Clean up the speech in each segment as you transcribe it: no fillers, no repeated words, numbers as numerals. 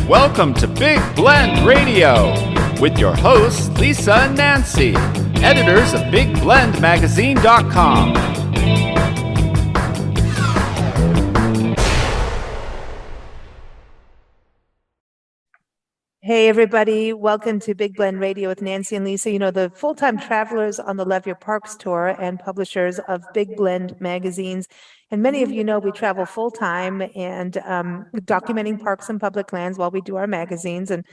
Welcome to Big Blend Radio with your hosts, Lisa and Nancy, editors of BigBlendMagazine.com. Hey, everybody. Welcome to Big Blend Radio with Nancy and Lisa. You know, the full-time travelers on the Love Your Parks tour and publishers of Big Blend magazines. And many of you know we travel full-time and documenting parks and public lands while we do our magazines and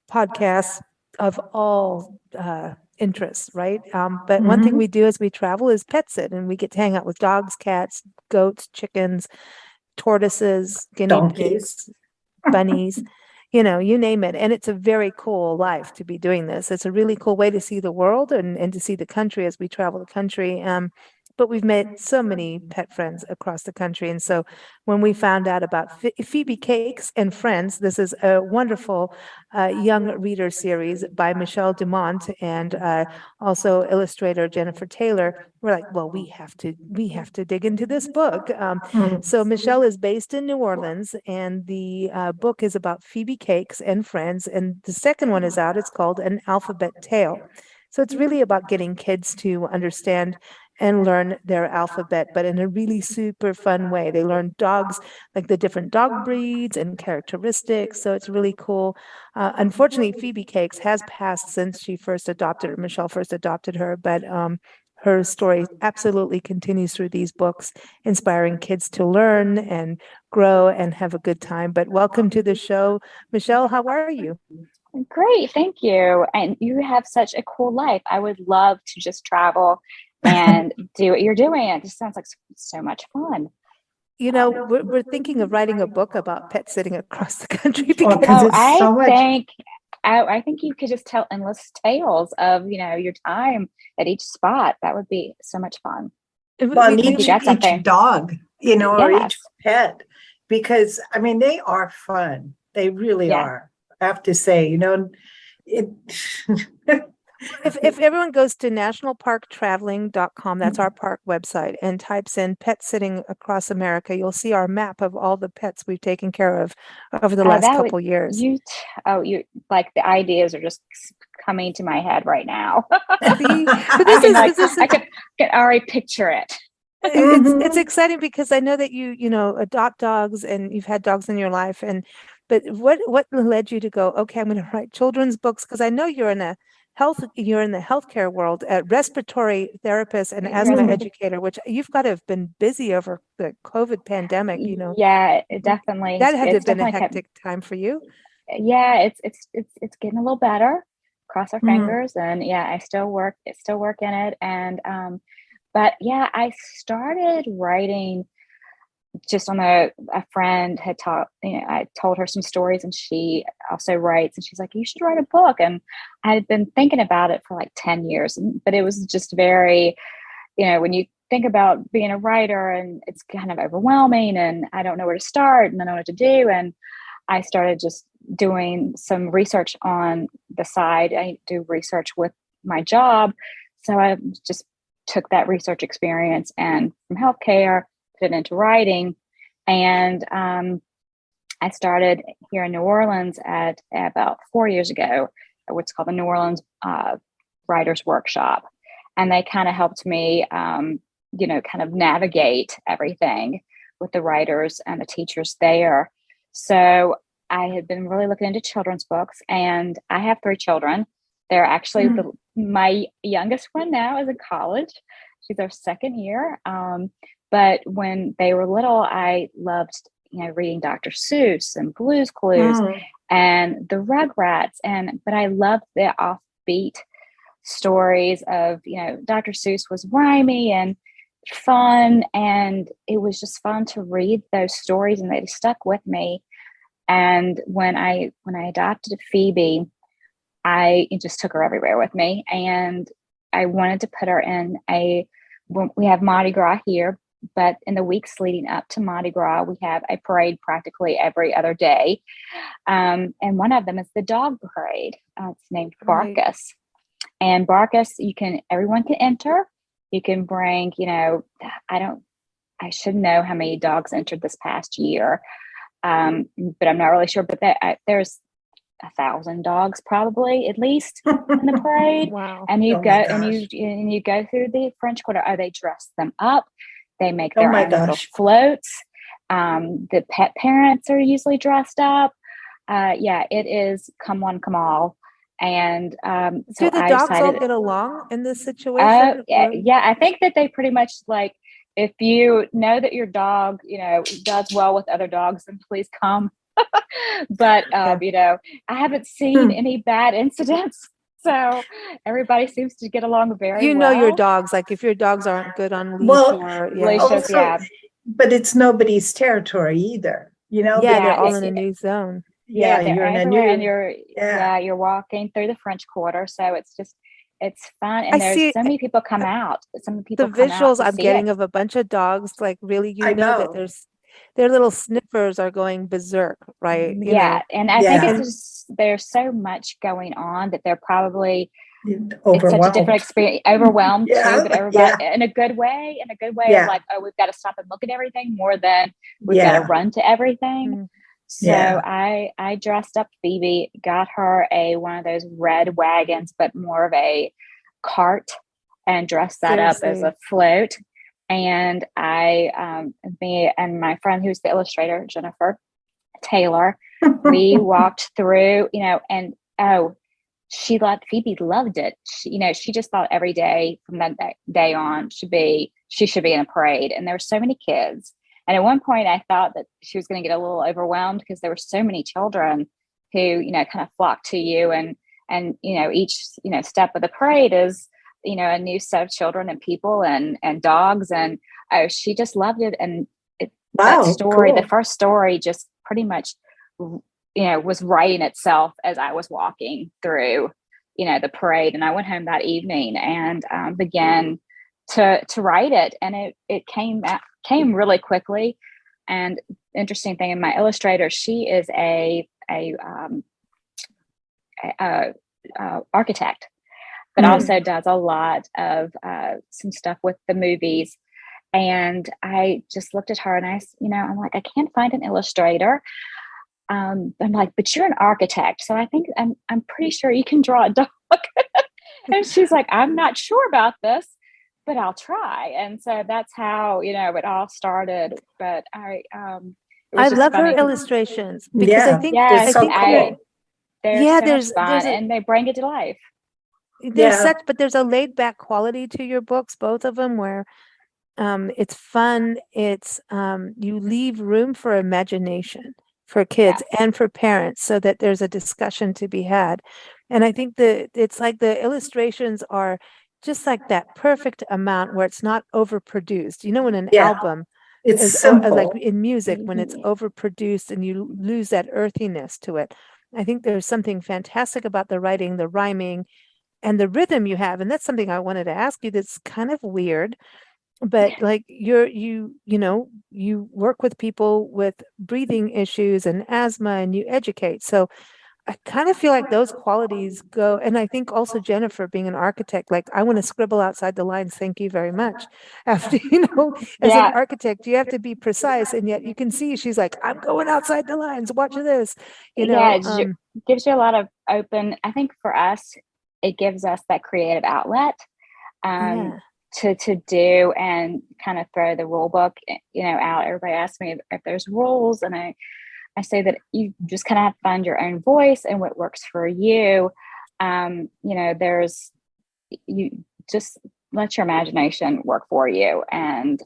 podcasts of all interests, right? But one thing we do as we travel is pet sit, and we get to hang out with dogs, cats, goats, chickens, tortoises, guinea pigs, bunnies. You know, you name it. And it's a very cool life to be doing this. It's a really cool way to see the world and to see the country as we travel the country. But we've met so many pet friends across the country. And so when we found out about Phoebe Cakes and Friends, this is a wonderful young reader series by Michelle Dumont and also illustrator Jennifer Taylor. We're like, well, we have to dig into this book. So Michelle is based in New Orleans, and the book is about Phoebe Cakes and Friends. And the second one is out. It's called An Alphabet Tail. So it's really about getting kids to understand and learn their alphabet, but in a really super fun way. They learn dogs, like the different dog breeds and characteristics. So it's really cool. Unfortunately, Phoebe Cakes has passed since she first adopted her. Michelle first adopted her, but her story absolutely continues through these books, inspiring kids to learn and grow and have a good time. But welcome to the show. Michelle, how are you? Great, thank you. And you have such a cool life. I would love to just travel and do what you're doing. It just sounds like so much fun. You know, we're thinking of writing a book about pet sitting across the country because I think you could just tell endless tales of, your time at each spot. That would be so much fun. Well, each dog, or each pet, because they are fun. They really are. I have to say, If everyone goes to nationalparktraveling.com, that's our park website, and types in pet sitting across America, you'll see our map of all the pets we've taken care of over the last couple years. You like the ideas are just coming to my head right now. I can already picture it. It's exciting because I know that you adopt dogs and you've had dogs in your life, but what led you to go, okay, I'm going to write children's books? Because I know you're in the healthcare world, respiratory therapist and asthma educator, which you've got to have been busy over the COVID pandemic. Yeah, it definitely. That had to have been a hectic time for you. Yeah, it's getting a little better. Cross our fingers, and I still work in it, and but I started writing just on a friend had taught, I told her some stories, and she also writes, and she's like, you should write a book. And I had been thinking about it for like 10 years, but it was just very, when you think about being a writer, and it's kind of overwhelming, and I don't know where to start, and I don't know what to do. And I started just doing some research on the side. I do research with my job. So I just took that research experience and from healthcare, put it into writing. And I started here in New Orleans at about 4 years ago, what's called the New Orleans Writers Workshop. And they kind of helped me, kind of navigate everything with the writers and the teachers there. So I had been really looking into children's books, and I have 3 children. They're actually my youngest one now is in college. She's our second year. But when they were little, I loved, reading Dr. Seuss and Blue's Clues and the Rugrats. But I loved the offbeat stories of, Dr. Seuss was rhymey and fun. And it was just fun to read those stories, and they stuck with me. And when I adopted Phoebe, I just took her everywhere with me. And I wanted to put her in we have Mardi Gras here, but in the weeks leading up to Mardi Gras, we have a parade practically every other day. And one of them is the dog parade. It's named Barkus. And Barkus, everyone can enter. You can bring, I should know how many dogs entered this past year. but I'm not really sure. But there's 1,000 dogs probably at least in the parade. Wow. And you Oh go my and you go through the French Quarter. Oh, they dress them up. They make Oh their my own little gosh. floats. The pet parents are usually dressed up. Yeah, it is come one, come all. And so do the I dogs all decided, get along in this situation? yeah, I think that they pretty much like, if you know that your dog, does well with other dogs, then please come. But I haven't seen any bad incidents, so everybody seems to get along very well. Your dogs, like if your dogs aren't good on leash Well, or leashes, but it's nobody's territory either, they're all in a new zone. They're you're in a everywhere, new, and you're walking through the French Quarter, so it's fun, and there's so many people come out. Some people the come out visuals to I'm see getting it. of a bunch of dogs, like really, I that know. their little sniffers are going berserk, right? And I think there's so much going on that they're probably it's such a different experience, overwhelmed too, but everybody in a good way, of like, oh, we've got to stop and look at everything more than we've got to run to everything. So I dressed up Phoebe, got her one of those red wagons, but more of a cart, and dressed that up as a float. And me and my friend who's the illustrator, Jennifer Taylor, we walked through, and Phoebe loved it. She just thought every day from that day on she should be in a parade. And there were so many kids. And at one point I thought that she was going to get a little overwhelmed because there were so many children who, kind of flocked to you, and each, step of the parade is, a new set of children and people and dogs. And she just loved it. And that story, the first story, just pretty much, was writing itself as I was walking through, the parade. And I went home that evening and began to write it. And it came really quickly. And interesting thing, in my illustrator, she is a architect, but also does a lot of some stuff with the movies. And I just looked at her and I'm like, I can't find an illustrator. I'm like, but you're an architect, so I think I'm pretty sure you can draw a dog. And she's like, I'm not sure about this, but I'll try. And so that's how it all started. But I love her illustrations because I think they're so cool. They're so much fun, and they bring it to life. But there's a laid back quality to your books, both of them, where it's fun. It's you leave room for imagination for kids and for parents, so that there's a discussion to be had. And I think it's like the illustrations are just like that perfect amount where it's not overproduced. In an album, it's simple. like in music, when it's overproduced and you lose that earthiness to it. I think there's something fantastic about the writing, the rhyming, and the rhythm you have. And that's something I wanted to ask you that's kind of weird. But like you work with people with breathing issues and asthma, and you educate. So I kind of feel like those qualities go. And I think also Jennifer, being an architect, like I want to scribble outside the lines. Thank you very much. After, as an architect, you have to be precise. And yet you can see she's like, I'm going outside the lines. Watch this. It gives you a lot of open. I think for us, it gives us that creative outlet. To do and kind of throw the rule book, out. Everybody asks me if there's rules, and I say that you just kind of have to find your own voice and what works for you. You just let your imagination work for you. And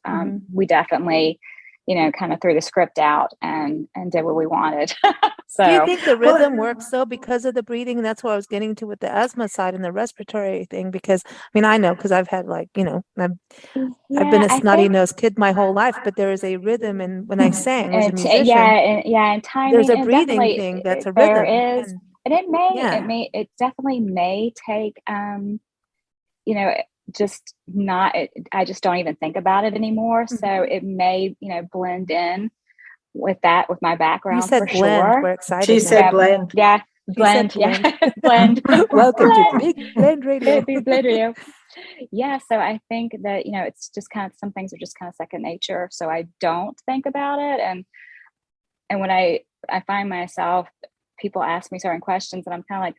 we definitely, kind of threw the script out and did what we wanted. So do you think the rhythm works though because of the breathing? And that's what I was getting to with the asthma side and the respiratory thing, because I know, because I've had I've been a snotty-nosed kid my whole life, but there is a rhythm. And when I sang as a musician, and timing, there's a breathing thing that's a rhythm. There is, and it definitely may take, just not, I just don't even think about it anymore. So it may, blend in with my background. You said for blend. sure. We're excited. She said blend. Yeah. Blend. Blend. Welcome to Big Blend Radio. Big Blend Radio. Yeah. So I think that, it's just kind of, some things are just kind of second nature. So I don't think about it. And and when I find myself, people ask me certain questions and I'm kind of like,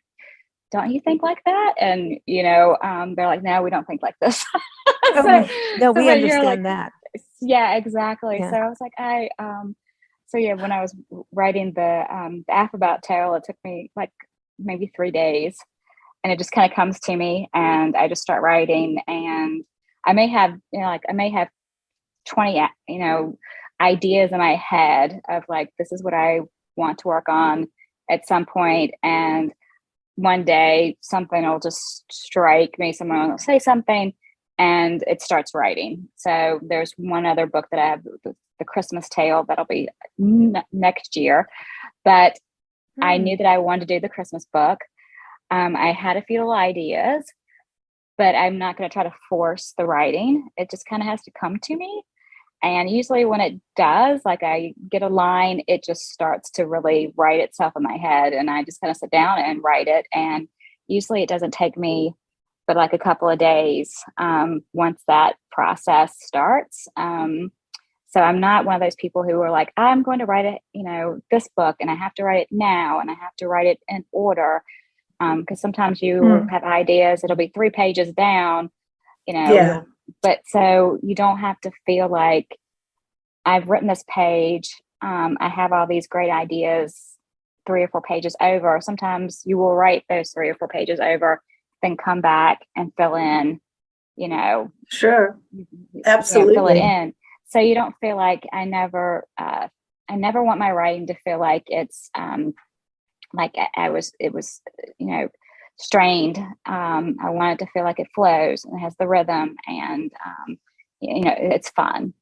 don't you think like that? And, they're like, no, we don't think like this. No, we when you're understand that. Yeah, exactly. Yeah. So I was like, when I was writing the alphabet tail, it took me like maybe 3 days, and it just kind of comes to me, and I just start writing, and I may have 20, ideas in my head of like, this is what I want to work on at some point. And one day something will just strike me, someone will say something, and it starts writing. So there's one other book that I have, the Christmas Tail, that'll be next year. But I knew that I wanted to do the Christmas book. I had a few little ideas, but I'm not going to try to force the writing. It just kind of has to come to me. And usually when it does, like I get a line, it just starts to really write itself in my head. And I just kind of sit down and write it. And usually it doesn't take me but like a couple of days once that process starts. So I'm not one of those people who are like, I'm going to write it, this book, and I have to write it now, and I have to write it in order. Because sometimes you have ideas, it'll be 3 pages down, but so you don't have to feel like I've written this page. I have all these great ideas 3 or 4 pages over. Sometimes you will write those 3 or 4 pages over, then come back and fill in, Sure. Absolutely. Fill it in. So you don't feel like I never want my writing to feel like it's like it was strained. I want it to feel like it flows and it has the rhythm, and it's fun.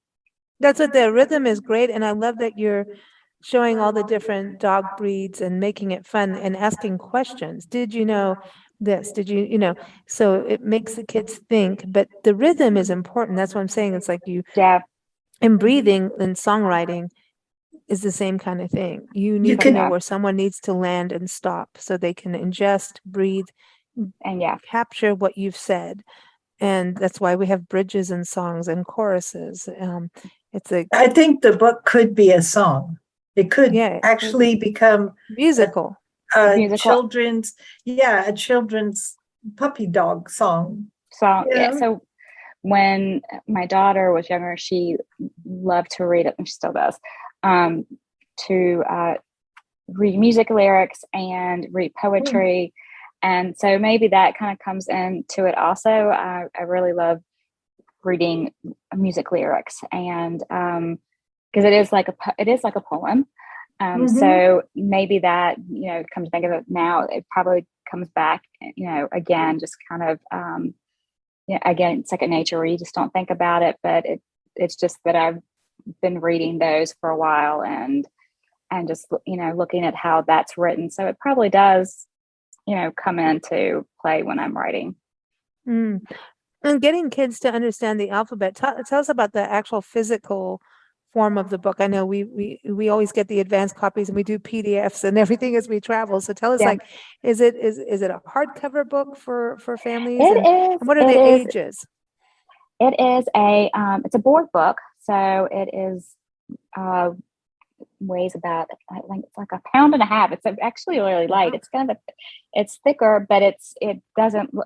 That's what the rhythm is great. And I love that you're showing all the different dog breeds and making it fun and asking questions. Did you know this? Did you, so it makes the kids think, but the rhythm is important. That's what I'm saying. It's like and breathing and songwriting is the same kind of thing. You need to know where someone needs to land and stop so they can ingest, breathe, and capture what you've said. And that's why we have bridges and songs and choruses. I think the book could be a song. It could actually become musical. A children's puppy dog song. So when my daughter was younger, she loved to read it, and she still does, to read music lyrics and read poetry. And so maybe that kind of comes into it also. I really love reading music lyrics, and because it is like a poem. So maybe that, come to think of it now, it probably comes back, again, just kind of, again, second nature, where you just don't think about it, but it's just that I've been reading those for a while and just, looking at how that's written. So it probably does, come into play when I'm writing. And getting kids to understand the alphabet. Tell us about the actual physical form of the book. I know we always get the advanced copies, and we do PDFs and everything as we travel. So tell us, is it a hardcover book for families? And what are the ages? It is it's a board book. So it is weighs about, I think it's like 1.5 pounds. It's actually really light. It's thicker, but it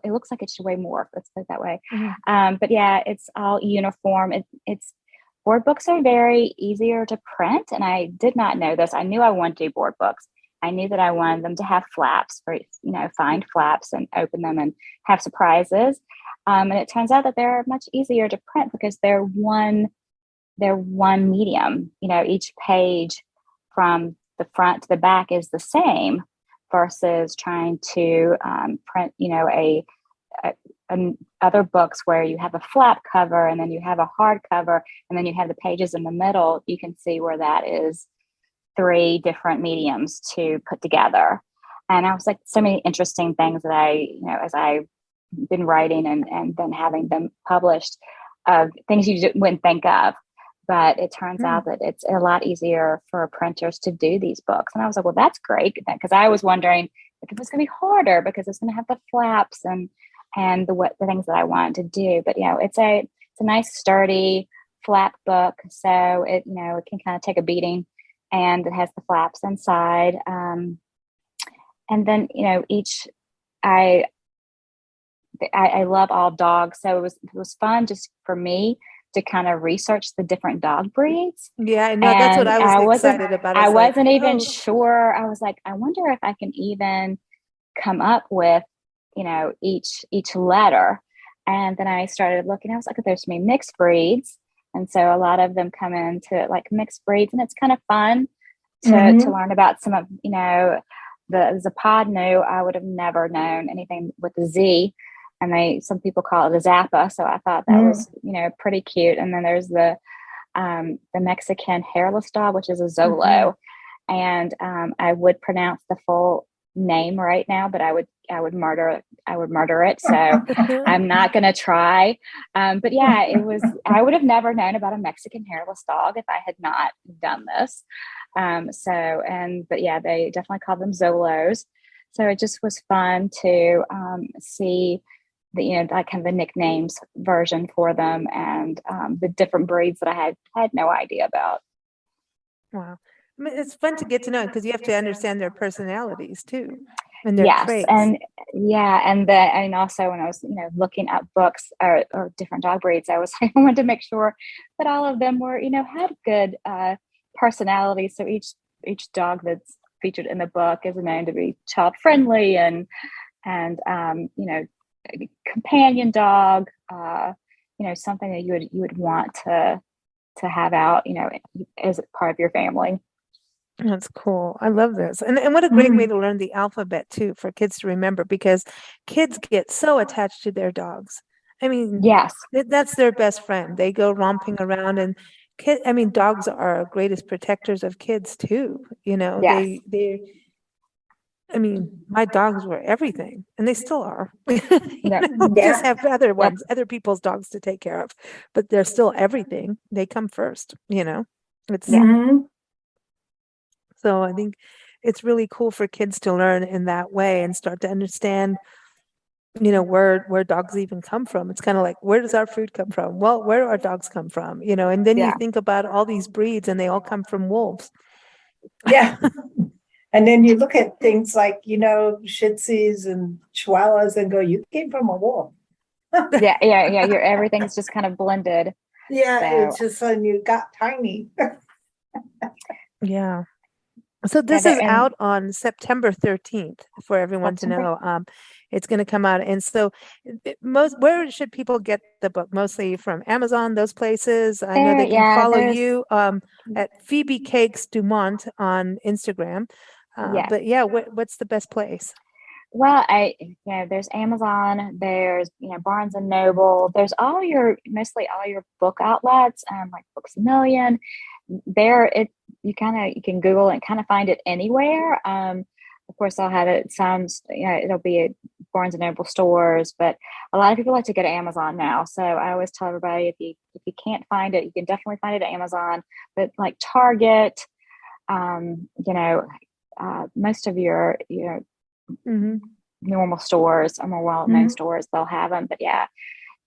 looks like it should weigh more. Let's put it that way. But yeah, it's all uniform. It's board books are very easier to print. And I did not know this. I knew I wanted to do board books. I knew that I wanted them to have flaps for, find flaps and open them and have surprises. And it turns out that they're much easier to print because they're one medium. Each page from the front to the back is the same, versus trying to print, other books where you have a flap cover and then you have a hard cover and then you have the pages in the middle. You can see where that is 3 different mediums to put together. And I was like, so many interesting things that I, as I've been writing and then having them published, of things you wouldn't think of. But it turns out that it's a lot easier for printers to do these books. And I was like, well, that's great. Because I was wondering if it was going to be harder because it's going to have the flaps and the things that I wanted to do. But, it's a nice, sturdy flap book. So it, it can kind of take a beating and it has the flaps inside. And then, I love all dogs. So it was fun just for me to kind of research the different dog breeds. Yeah, I know. That's what And I was excited about. I wasn't even sure. I was like, I wonder if I can even come up with, each letter. And then I started looking, I was like, there's some mixed breeds. And so a lot of them come into like mixed breeds, and it's kind of fun to learn about some of, the Zapodno. I would have never known anything with the Z, and some people call it a Zappa. So I thought that was, pretty cute. And then there's the Mexican hairless dog, which is a Zolo. And I would pronounce the full name right now, but I would murder it. So I'm not going to try. But yeah, I would have never known about a Mexican hairless dog if I had not done this. But yeah, they definitely call them Zolos. So it just was fun to see like kind of the nicknames version for them, and the different breeds that I had no idea about. Wow. I mean, it's fun to get to know because you have to understand their personalities too, and their traits. And also when I was looking at books or different dog breeds, I wanted to make sure that all of them were had good personalities. So each dog that's featured in the book is known to be child friendly and companion dog, something that you would want to have out, as part of your family. That's cool. I love this. And what a great way to learn the alphabet too, for kids to remember, because kids get so attached to their dogs. I mean, yes, that's their best friend. They go romping around, and dogs are our greatest protectors of kids too. Yes. My dogs were everything, and they still are. Yeah. Just have other people's dogs to take care of, but they're still everything. They come first, It's So I think it's really cool for kids to learn in that way and start to understand, where dogs even come from. It's kind of like, where does our food come from? Well, where do our dogs come from? And then you think about all these breeds, and they all come from wolves. Yeah. And then you look at things like, Shih Tzus and Chihuahuas and go, you came from a wolf. Yeah. Everything's just kind of blended. Yeah, so. It's just when you got tiny. Yeah. So this is out on September 13th for everyone to know. It's going to come out. And so where should people get the book? Mostly from Amazon, those places. I know they can follow you at Phoebe Cakes Dumont on Instagram. But yeah, what's the best place? Well, there's Amazon, there's, Barnes and Noble, there's mostly all your book outlets, like Books A Million. You can Google and kind of find it anywhere. Of course, I'll have it it'll be at Barnes and Noble stores, but a lot of people like to go to Amazon now. So I always tell everybody, if you can't find it, you can definitely find it at Amazon, but like Target, most of your, normal stores or more well-known stores, they'll have them. But yeah,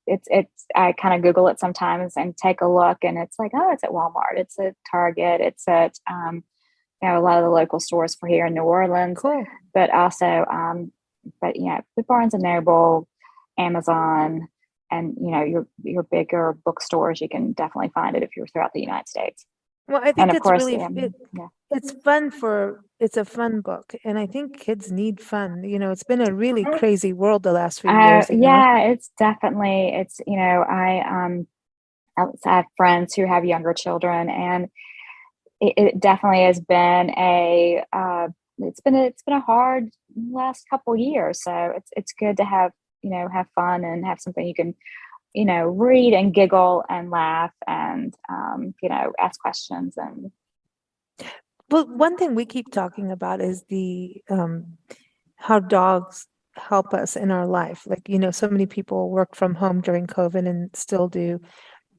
it's I kind of Google it sometimes and take a look, and it's like, oh, it's at Walmart, it's at Target, it's at a lot of the local stores for here in New Orleans. Cool. But also with Barnes and Noble, Amazon, and your bigger bookstores, you can definitely find it if you're throughout the United States. Well, I think it's it's fun it's a fun book, and I think kids need fun. It's been a really crazy world the last few years. It's definitely, I have friends who have younger children, and it definitely has been it's been a hard last couple years. So it's good to have fun and have something you can read and giggle and laugh and, ask questions. And well, one thing we keep talking about is the how dogs help us in our life. Like, so many people work from home during COVID and still do.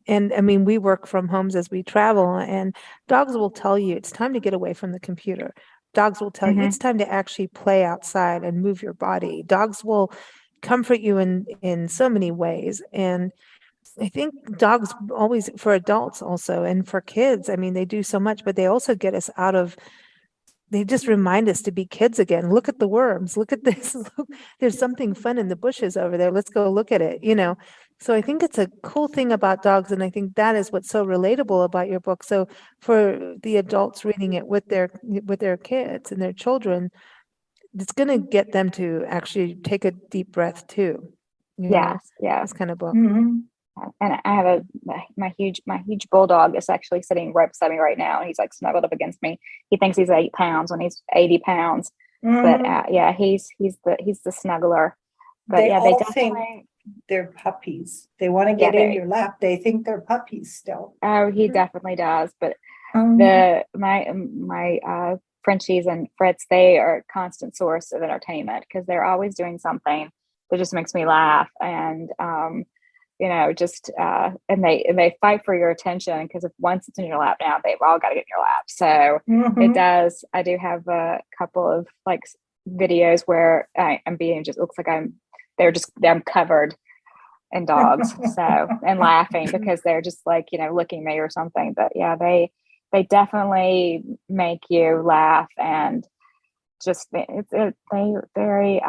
And we work from homes as we travel, and dogs will tell you it's time to get away from the computer. Dogs will tell you it's time to actually play outside and move your body. Dogs will comfort you in so many ways. And I think dogs always, for adults also, and for kids, I mean, they do so much, but they also get us out of, they just remind us to be kids again. Look at the worms. Look at this. Look, there's something fun in the bushes over there. Let's go look at it, you know? So I think it's a cool thing about dogs. And I think that is what's so relatable about your book. So for the adults reading it with their kids and their children, it's going to get them to actually take a deep breath too. You know, this kind of book. Mm-hmm. And I have my huge bulldog is actually sitting right beside me right now, and he's like snuggled up against me. He thinks he's 8 pounds when he's 80 pounds. Mm-hmm. But yeah, he's the snuggler. But They yeah, all they definitely think they're puppies. They want to get in your lap. They think they're puppies still. Oh, he definitely does. But my Frenchies and Fritz, they are a constant source of entertainment because they're always doing something that just makes me laugh. And you know, just and they fight for your attention, because if once it's in your lap now, they've all got to get in your lap. So it does. I do have a couple of like videos where I'm being just looks like I'm covered in dogs. So and laughing because they're just like, you know, licking me or something. But yeah, they definitely make you laugh, and just it's very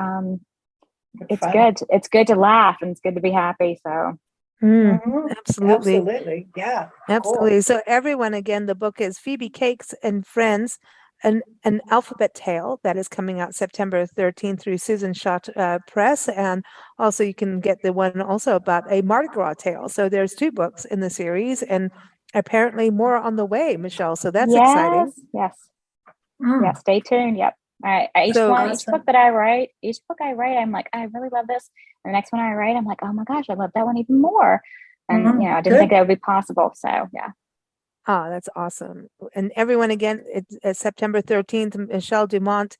it's good. It's good to laugh, and it's good to be happy. So Absolutely. Yeah. Absolutely. Cool. So everyone, again, the book is Phoebe Cakes and Friends, an alphabet tale that is coming out September 13th through Susan Schadt Press. And also you can get the one also about a Mardi Gras tale. So there's 2 books in the series, and apparently more on the way, Michelle. So that's exciting. Yes. Yeah, stay tuned. Yep. Each book I write, I'm like, I really love this. And the next one I write, I'm like, oh my gosh, I love that one even more. And you know, I didn't think that would be possible. So yeah. Oh, that's awesome. And everyone, again, it's September 13th, Michelle Dumont.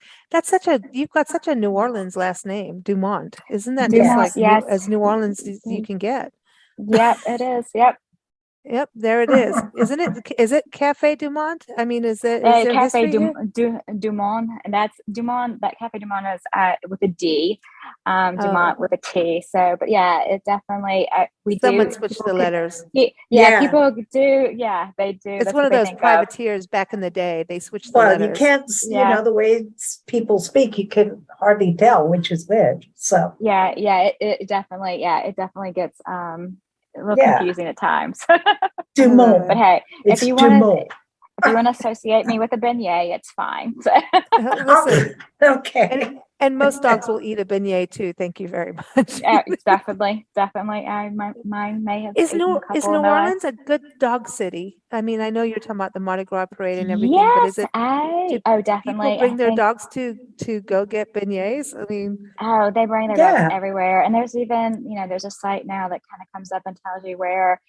You've got such a New Orleans last name, Dumont. Isn't that just like as New Orleans as you can get? Yep, it is. Yep. Yep, there it is. Isn't it? Is it Cafe Dumont? I mean, is there Cafe Dumont, and that's Dumont. That Cafe Dumont is with a D, Dumont with a T. So, but yeah, it definitely someone switched the letters. Yeah, people do. Yeah, they do. It's one of those privateers back in the day. They switched the letters. Well, you can't, you know, the way people speak, you can hardly tell which is which. So it definitely gets a little confusing at times. Dumont. But hey, if you want to associate me with a beignet, it's fine. Listen, okay. And most dogs will eat a beignet too. Thank you very much. Definitely. Mine may have. Is New Orleans a good dog city? I mean, I know you're talking about the Mardi Gras parade and everything, but is it? Definitely. People bring their dogs to go get beignets. I mean, they bring their dogs everywhere, and there's even there's a site now that kind of comes up and tells you where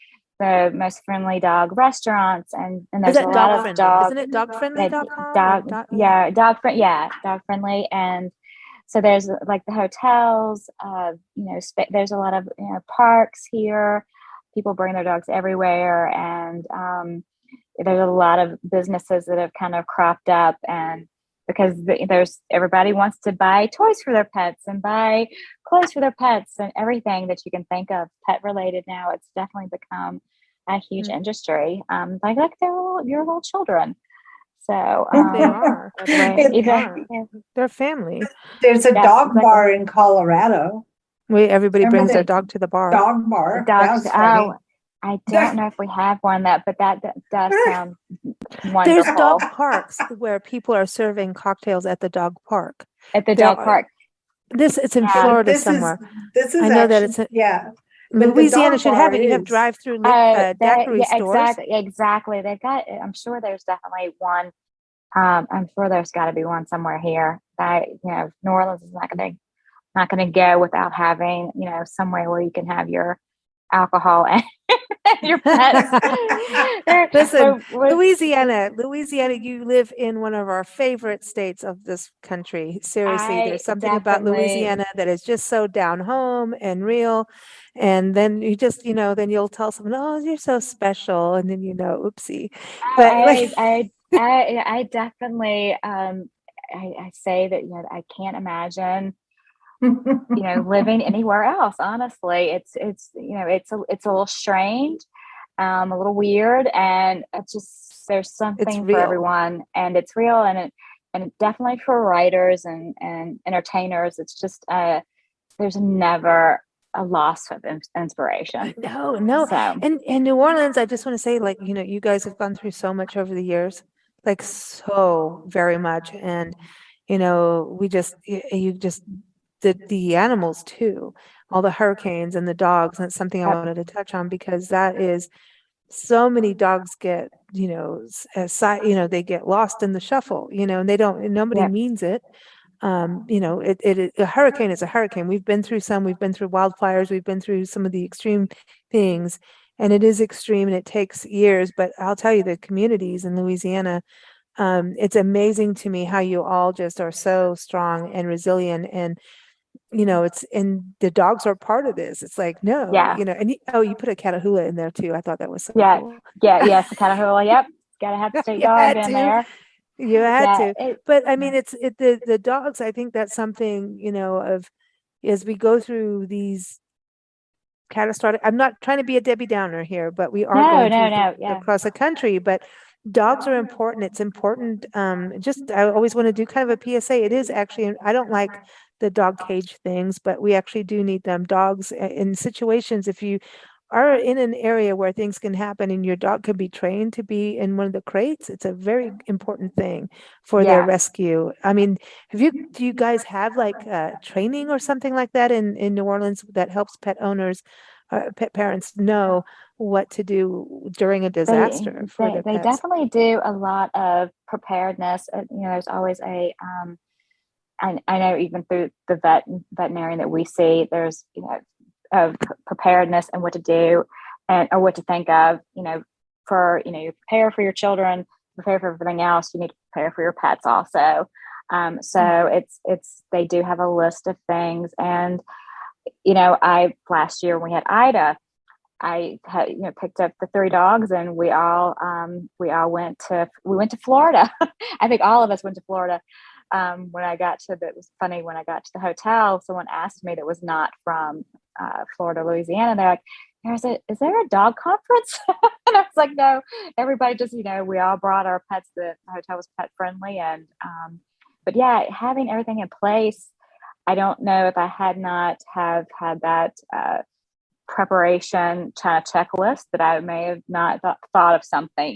the most friendly dog restaurants and there's a lot of dogs. Isn't it dogfriendly.com? Dog friendly. And so there's like the hotels, there's a lot of parks here. People bring their dogs everywhere, and there's a lot of businesses that have kind of cropped up, and because everybody wants to buy toys for their pets and buy clothes for their pets and everything that you can think of pet related now. It's definitely become a huge industry. Like your little children. So they are. They're family. There's a dog bar in Colorado. Everybody brings their dog to the bar. Dog bar. I don't know if we have one but that does sound wonderful. There's dog parks where people are serving cocktails at the dog park. Park. It's in Florida somewhere. I know that it's Louisiana should have it. You have drive-through daiquiri stores. Exactly. They've got. I'm sure there's definitely one. I'm sure there's got to be one somewhere here. New Orleans is not going to go without having somewhere where you can have your alcohol and your pets. Listen, Louisiana, you live in one of our favorite states of this country. Seriously, there's something about Louisiana that is just so down home and real. And then you just, then you'll tell someone, "Oh, you're so special," and then oopsie. But I definitely I say that I can't imagine living anywhere else. Honestly, it's it's a little strange, a little weird, and it's just there's It's something for real. everyone, and it's real, and definitely for writers and entertainers. It's just there's never a loss of inspiration. No. So And New Orleans, I just want to say, like, you guys have gone through so much over the years, like so very much. And, we just, you just, the animals too, all the hurricanes and the dogs. And it's something I wanted to touch on because that is so many dogs get, they get lost in the shuffle, and nobody means it. A hurricane is a hurricane. We've been through wildfires, we've been through some of the extreme things, and it is extreme and it takes years. But I'll tell you, the communities in Louisiana, it's amazing to me how you all just are so strong and resilient. And, and the dogs are part of this. It's like, no, and you put a Catahoula in there too. I thought that was so cool. Yes, the Catahoula. Yep, gotta have the state dog in there. You had to. But I mean, the dogs, I think that's something, as we go through these catastrophic, I'm not trying to be a Debbie Downer here, but we are going through across the country, but dogs are important. It's important. I always want to do kind of a PSA. It is actually, I don't like the dog cage things, but we actually do need them. Dogs in situations, if you are in an area where things can happen and your dog can be trained to be in one of the crates, it's a very important thing for their rescue. I mean, do you guys have like training or something like that in New Orleans that helps pet owners, pet parents know what to do during a disaster for their they pets? Definitely do a lot of preparedness. There's always I know even through the veterinarian that we see, there's of preparedness and what to do or what to think of, for you prepare for your children, prepare for everything else, you need to prepare for your pets also. It's they do have a list of things. And last year when we had Ida, I had picked up the 3 dogs and we all went to Florida. I think all of us went to Florida. It was funny, when I got to the hotel, someone asked me that was not from Florida, Louisiana. They're like, is there a dog conference? And I was like, no, everybody just, we all brought our pets. The hotel was pet friendly. And, but yeah, having everything in place, I don't know if I had not have had that preparation kind of checklist, that I may have not thought of something,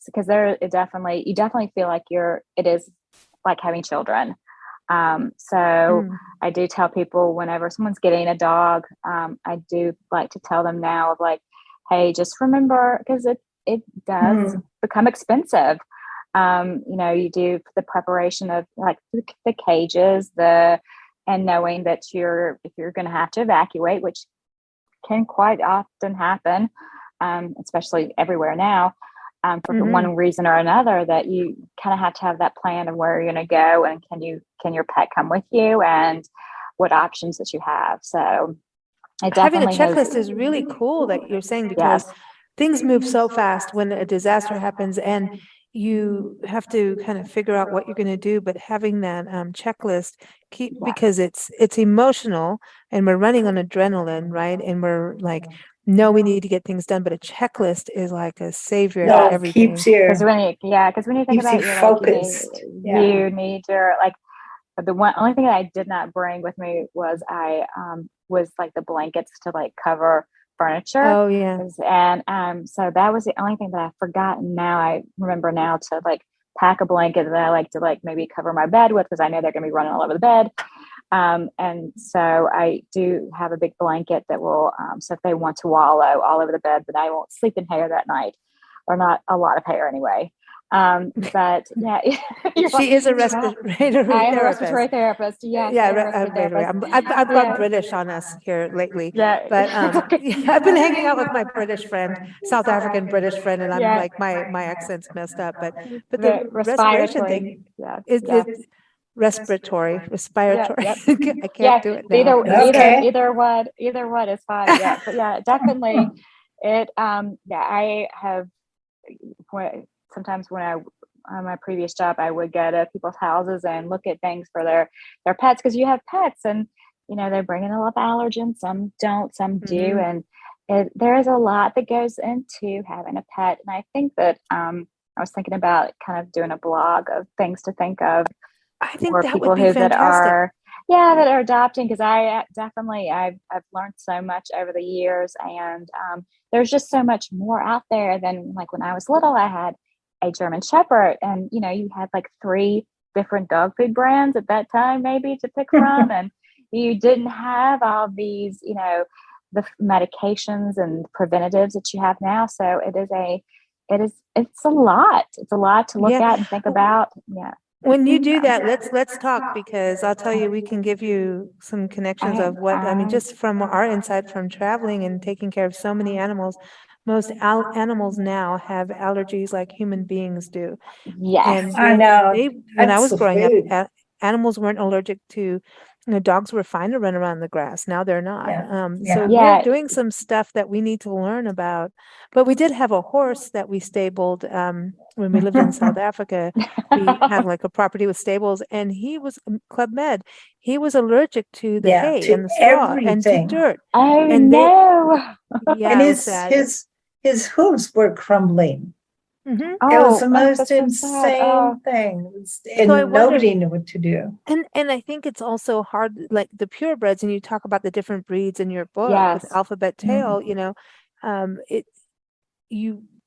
because you definitely feel like it is like having children. I do tell people whenever someone's getting a dog, I do like to tell them now of like, hey, just remember, because it does become expensive. You do the preparation of like the cages, and knowing that if you're going to have to evacuate, which can quite often happen, especially everywhere now, for one reason or another, that you kind of have to have that plan of where you're going to go, and can your pet come with you, and what options that you have. So having a checklist is really cool that you're saying, because things move so fast when a disaster happens, and you have to kind of figure out what you're going to do. But having that checklist, because it's emotional, and we're running on adrenaline, right? And we're like, no, we need to get things done. But a checklist is like a savior to everything. Because when you think about it, focused. You need your only thing that I did not bring with me was was like the blankets to like cover furniture. Oh yeah. And so that was the only thing that I've forgotten. Now I remember now to like pack a blanket that I like to like maybe cover my bed with, because I know they're going to be running all over the bed. And so I do have a big blanket that will, so if they want to wallow all over the bed, then I won't sleep in hair that night, or not a lot of hair anyway. But yeah, she is a respiratory therapist. I am a respiratory therapist. Yes, I've got British on us here lately. Yeah, but I've been hanging out with my British friend, South African British friend, and I'm like, my accent's messed up. But the respiration thing is respiratory. I can't do it now. Either one is fine. Yeah, but yeah, definitely. I have sometimes when my previous job, I would go to people's houses and look at things for their pets, because you have pets and they bring in a lot of allergens. Some don't, some do, and there is a lot that goes into having a pet. And I think that I was thinking about kind of doing a blog of things to think of I think for that people would be that fantastic. are adopting, because I've learned so much over the years, and there's just so much more out there than like when I was little. I had a German Shepherd, and you had like 3 different dog food brands at that time, maybe, to pick from, and you didn't have all these, the medications and preventatives that you have now. So it's a lot. It's a lot to look at and think about. Yeah. When you do that, let's talk, because I'll tell you, we can give you some connections of what, just from our insight from traveling and taking care of so many animals. Most animals now have allergies like human beings do. Yes. And I know. when I was That's the growing up, food. animals weren't allergic to, dogs were fine to run around the grass. Now they're not. So Yeah. we're doing some stuff that we need to learn about. But we did have a horse that we stabled when we lived in South Africa. We had like a property with stables, and he was Club Med. He was allergic to the hay to and the straw and to everything. dirt. Oh, And no. Yeah, And it was sad. his hooves were crumbling. Mhm. It was the most that's so sad. insane thing. So I And wonder, nobody knew what to do. and I think it's also hard, like the purebreds, and you talk about the different breeds in your book with Yes. Alphabet Tail,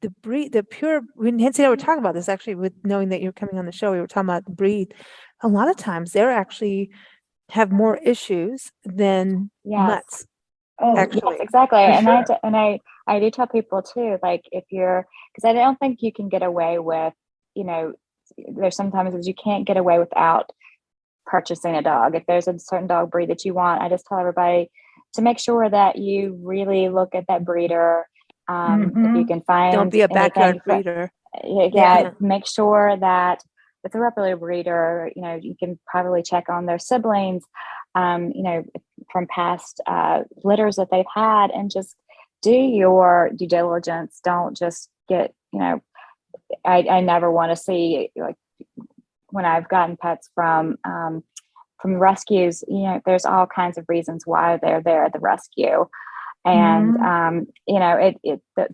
the pure, when Nancy and I were talking about this, actually, with knowing that you're coming on the show, we were talking about the breed. A lot of times they're actually have more issues than Yes. mutts. Oh, Actually. Yes, exactly. For And sure. I do tell people too, like, because I don't think you can get away with, there's sometimes as you can't get away without purchasing a dog. If there's a certain dog breed that you want, I just tell everybody to make sure that you really look at that breeder. If you can find Don't be a backyard anything breeder. make sure that if they're a reputable breeder, you can probably check on their siblings, from past litters that they've had, and just do your due diligence. Don't just get, I never want to see, like, when I've gotten pets from rescues, there's all kinds of reasons why they're there at the rescue. And,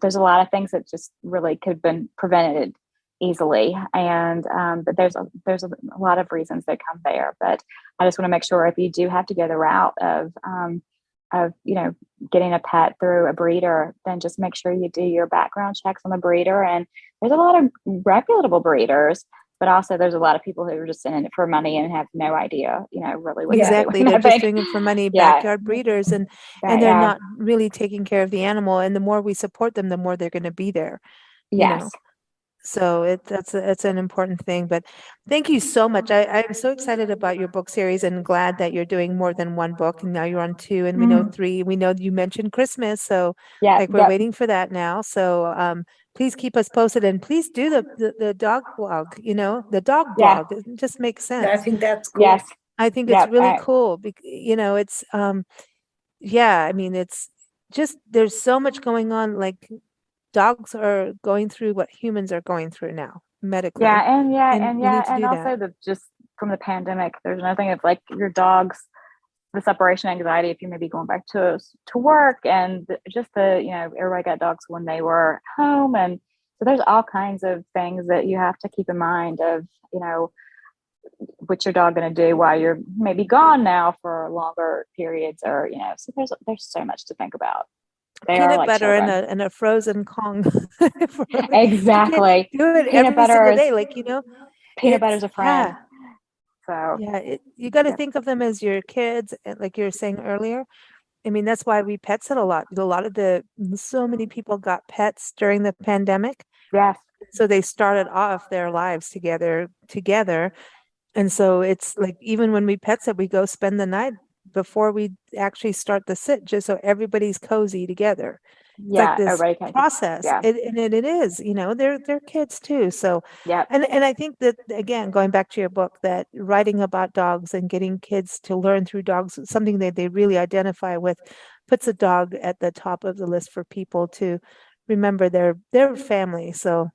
there's a lot of things that just really could have been prevented easily. And, but there's a lot of reasons that come there, but I just want to make sure, if you do have to go the route of getting a pet through a breeder, then just make sure you do your background checks on the breeder. And there's a lot of reputable breeders, but also there's a lot of people who are just in it for money and have no idea, really what Exactly. they're doing. They're just doing it for money, backyard breeders, and they're not really taking care of the animal. And the more we support them, the more they're going to be there. Yes. So that's an important thing. But thank you so much. I'm so excited about your book series, and glad that you're doing more than one book. And now you're on 2, and we know 3. We know you mentioned Christmas, so we're waiting for that now. So please keep us posted, and please do the dog blog. The dog blog. It just makes sense. I think that's cool. Yes. I think it's really cool. It's I mean, it's just, there's so much going on. Like, dogs are going through what humans are going through now medically. And that. also just from the pandemic, there's nothing of like your dog's, the separation anxiety if you may be going back to work, and just everybody got dogs when they were home, and so there's all kinds of things that you have to keep in mind of what's your dog going to do while you're maybe gone now for longer periods, or so there's so much to think about. They Peanut are like butter children. and a frozen Kong. Exactly. Do it Peanut every butter single is, day, peanut butter's a friend. So you got to think of them as your kids, like you were saying earlier. I mean, that's why we pet sit a lot. So many people got pets during the pandemic. Yes. So they started off their lives together. And so it's like, even when we pet sit, we go spend the night before we actually start the sit, just so everybody's cozy together. It's like this process. And it is, they're kids too. So, and I think that, again, going back to your book, that writing about dogs and getting kids to learn through dogs, something that they really identify with, puts a dog at the top of the list for people to remember their family. So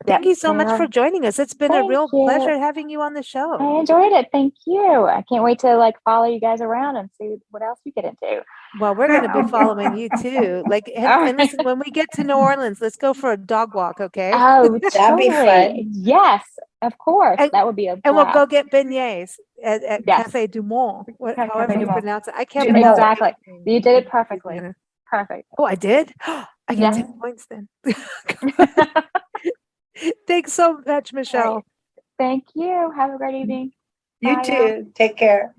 Thank you so much for joining us. It's been a real pleasure having you on the show. I enjoyed it. Thank you. I can't wait to like follow you guys around and see what else you get into. Well, we're going to be following you too. Like, and listen, when we get to New Orleans, let's go for a dog walk, okay? Oh, that'd be fun. Yes, of course. That would be a blast. And we'll go get beignets at Cafe Dumont, however you pronounce it. I can't pronounce it. Exactly. You did it perfectly. Perfect. Oh, I did? I get 10 points then. Thanks so much, Michelle. Thank you. Have a great evening. You too. Take care.